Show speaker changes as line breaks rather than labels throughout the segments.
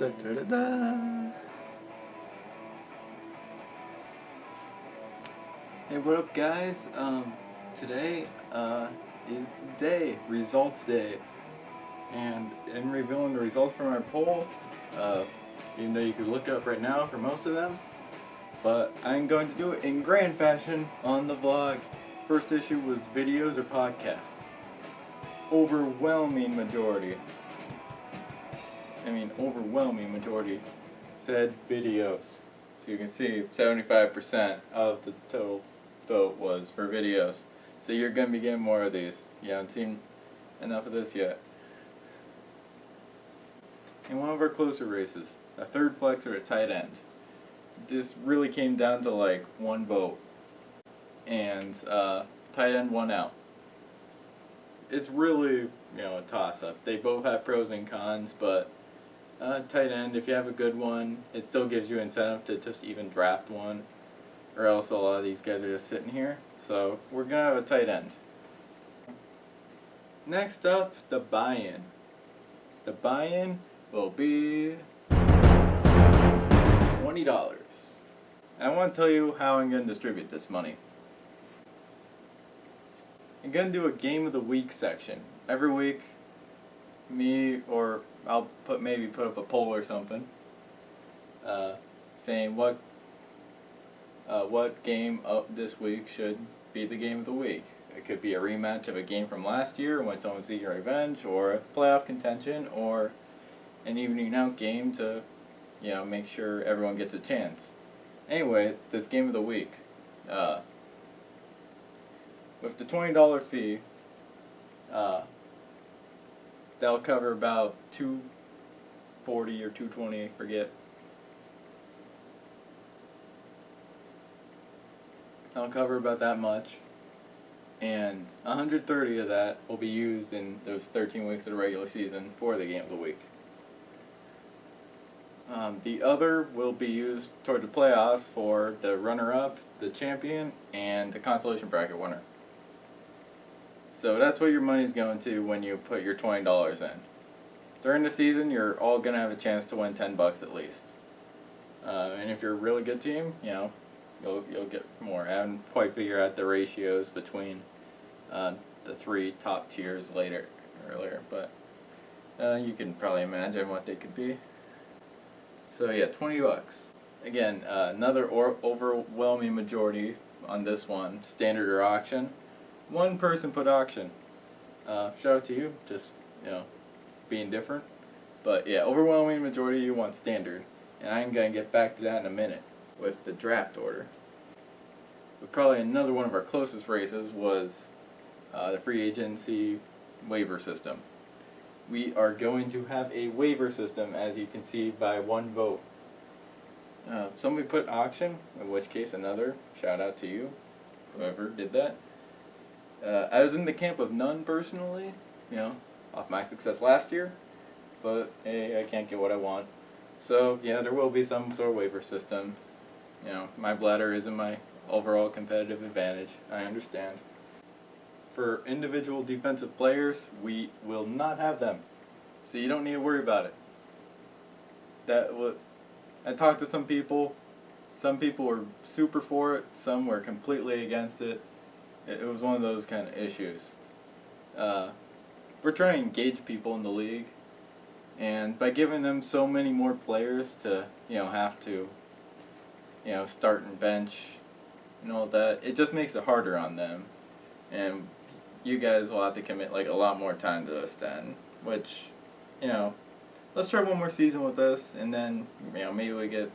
Da, da, da, da. Hey, what up, guys? Today is results day, and I'm revealing the results from our poll. Even though you could look up right now for most of them, but I'm going to do it in grand fashion on the vlog. First issue was videos or podcast. Overwhelming majority said videos. So you can see 75% of the total vote was for videos. So you're going to be getting more of these. You haven't seen enough of this yet. In one of our closer races, a third flex or a tight end. This really came down to like one vote. And tight end won out. It's really, a toss-up. They both have pros and cons, but tight end, if you have a good one, it still gives you incentive to just even draft one, or else a lot of these guys are just sitting here. So we're going to have a tight end. Next up, the buy-in. The buy-in will be $20. I want to tell you how I'm going to distribute this money. I'm going to do a game of the week section. Every week, I'll put up a poll or something, saying what game of this week should be the game of the week. It could be a rematch of a game from last year when someone's seeking revenge, or a playoff contention, or an evening out game to, make sure everyone gets a chance. Anyway, this game of the week, with the $20 fee, that'll cover about $240 or $220, I forget. That'll cover about that much, and $130 of that will be used in those 13 weeks of the regular season for the game of the week. The other will be used toward the playoffs for the runner-up, the champion, and the consolation bracket winner. So that's what your money's going to when you put your $20 in. During the season, you're all going to have a chance to win $10 at least. And if you're a really good team, you'll get more. I haven't quite figured out the ratios between the three top tiers earlier, but you can probably imagine what they could be. So yeah, $20. Again, another overwhelming majority on this one, standard or auction. One person put auction. Shout out to you, just, being different. But yeah, overwhelming majority you want standard. And I'm going to get back to that in a minute with the draft order. But probably another one of our closest races was the free agency waiver system. We are going to have a waiver system, as you can see, by one vote. Somebody put auction, in which case another shout out to you, whoever did that. I was in the camp of none personally, off my success last year, but hey, I can't get what I want. So yeah, there will be some sort of waiver system. My bladder isn't my overall competitive advantage, I understand. For individual defensive players, we will not have them, so you don't need to worry about it. I talked to some people were super for it, some were completely against it. It was one of those kind of issues. We're trying to engage people in the league, and by giving them so many more players to, have to, start and bench and all that, it just makes it harder on them. And you guys will have to commit a lot more time to this then, which, let's try one more season with this, and then, maybe we get,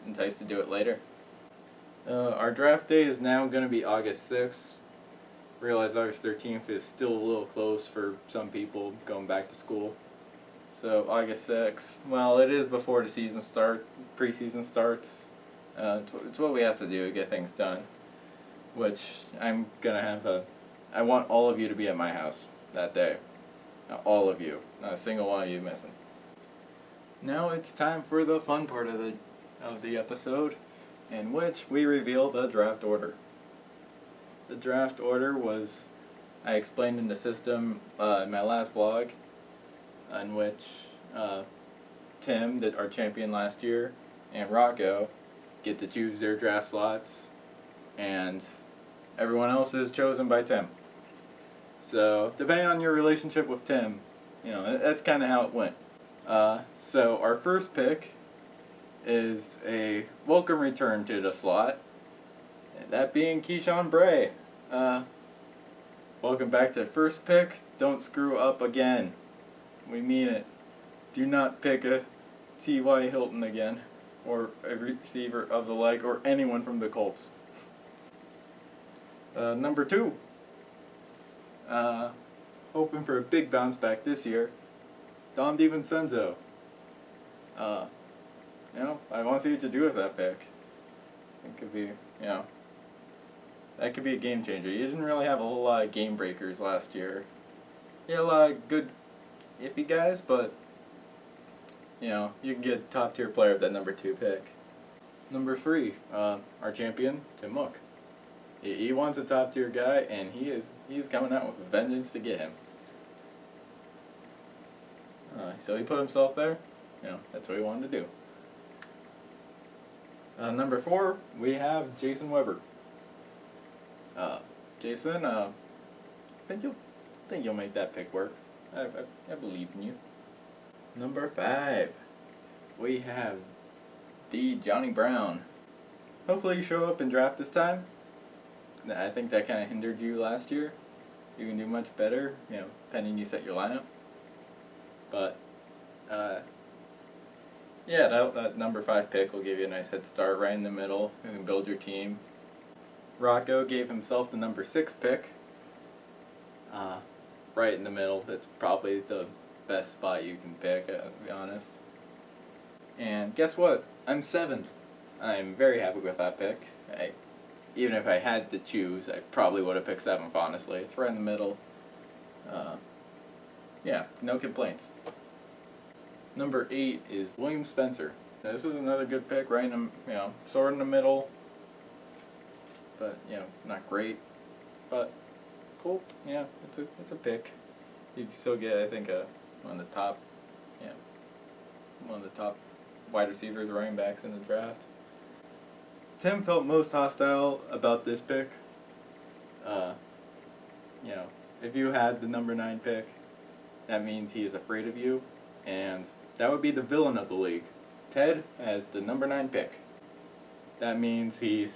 enticed to do it later. Our draft day is now going to be August 6th. Realize August 13th is still a little close for some people going back to school. So August 6th, well, it is before the preseason starts. It's what we have to do to get things done. Which I'm going to have I want all of you to be at my house that day. All of you. Not a single one of you missing. Now it's time for the fun part of the episode, in which we reveal the draft order. The draft order was, I explained in the system in my last vlog, in which Tim, our champion last year, and Rocco get to choose their draft slots, and everyone else is chosen by Tim. So, depending on your relationship with Tim, that's kind of how it went. So, our first pick is a welcome return to the slot, and that being Keyshawn Bray. Welcome back to the first pick. Don't screw up again. We mean it. Do not pick a T.Y. Hilton again, or a receiver of the like, or anyone from the Colts. Number 2. Hoping for a big bounce back this year. Dom DiVincenzo. I want to see what you do with that pick. It could be, that could be a game changer. You didn't really have a whole lot of game breakers last year. You had a lot of good, iffy guys, but you can get a top tier player with that number 2 pick. Number 3, our champion, Tim Mook. He wants a top tier guy, and he's coming out with a vengeance to get him. So he put himself there. That's what he wanted to do. Number 4, we have Jason Weber. Jason, I think you'll make that pick work. I believe in you. Number 5, we have the Johnny Brown. Hopefully you show up in draft this time. I think that kind of hindered you last year. You can do much better, depending you set your lineup. But, that number 5 pick will give you a nice head start right in the middle. You can build your team. Rocco gave himself the number 6 pick. Right in the middle. That's probably the best spot you can pick, to be honest. And guess what? I'm 7th. I'm very happy with that pick. Even if I had to choose, I probably would have picked 7th, honestly. It's right in the middle. No complaints. Number 8 is William Spencer. This is another good pick, right in the, sort of in the middle. But, not great. But, cool. Yeah, it's a pick. You can still get, I think, one of the top wide receivers, running backs in the draft. Tim felt most hostile about this pick. If you had the number 9 pick, that means he is afraid of you, and that would be the villain of the league. Ted has the number 9 pick. That means he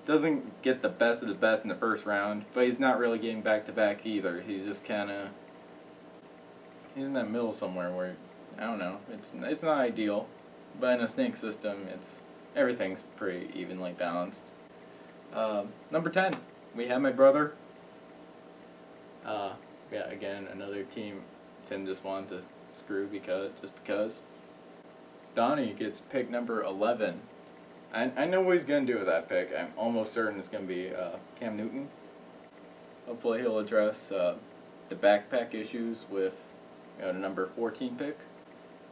doesn't get the best of the best in the first round, but he's not really getting back-to-back either. He's just he's in that middle somewhere where, I don't know, it's not ideal, but in a snake system, everything's pretty evenly balanced. Number 10, we have my brother. Again, another team Tim just wanted to screw because. Donnie gets pick number 11. I know what he's going to do with that pick. I'm almost certain it's going to be Cam Newton. Hopefully he'll address the backpack issues with the number 14 pick.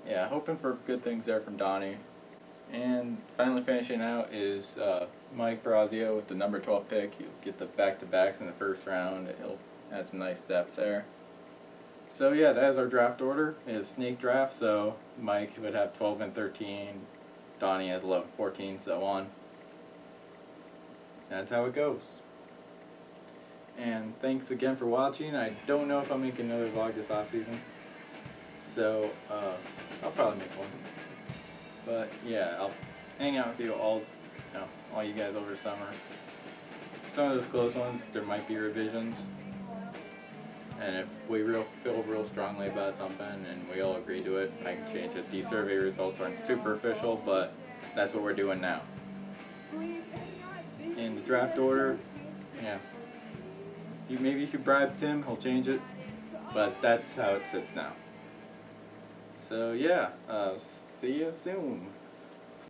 Yeah, hoping for good things there from Donnie. And finally finishing out is Mike Brazio with the number 12 pick. He'll get the back-to-backs in the first round. He'll add some nice depth there. So yeah, that is our draft order. It is snake draft, so Mike would have 12 and 13. Donnie has 11, 14, so on. That's how it goes. And thanks again for watching. I don't know if I'll make another vlog this offseason. So, I'll probably make one. But yeah, I'll hang out with you all you guys over the summer. Some of those close ones, there might be revisions. And if we feel real strongly about something and we all agree to it, I can change it. These survey results aren't super official, but that's what we're doing now. In the draft order, maybe if you bribe Tim, he'll change it. But that's how it sits now. So yeah, see you soon.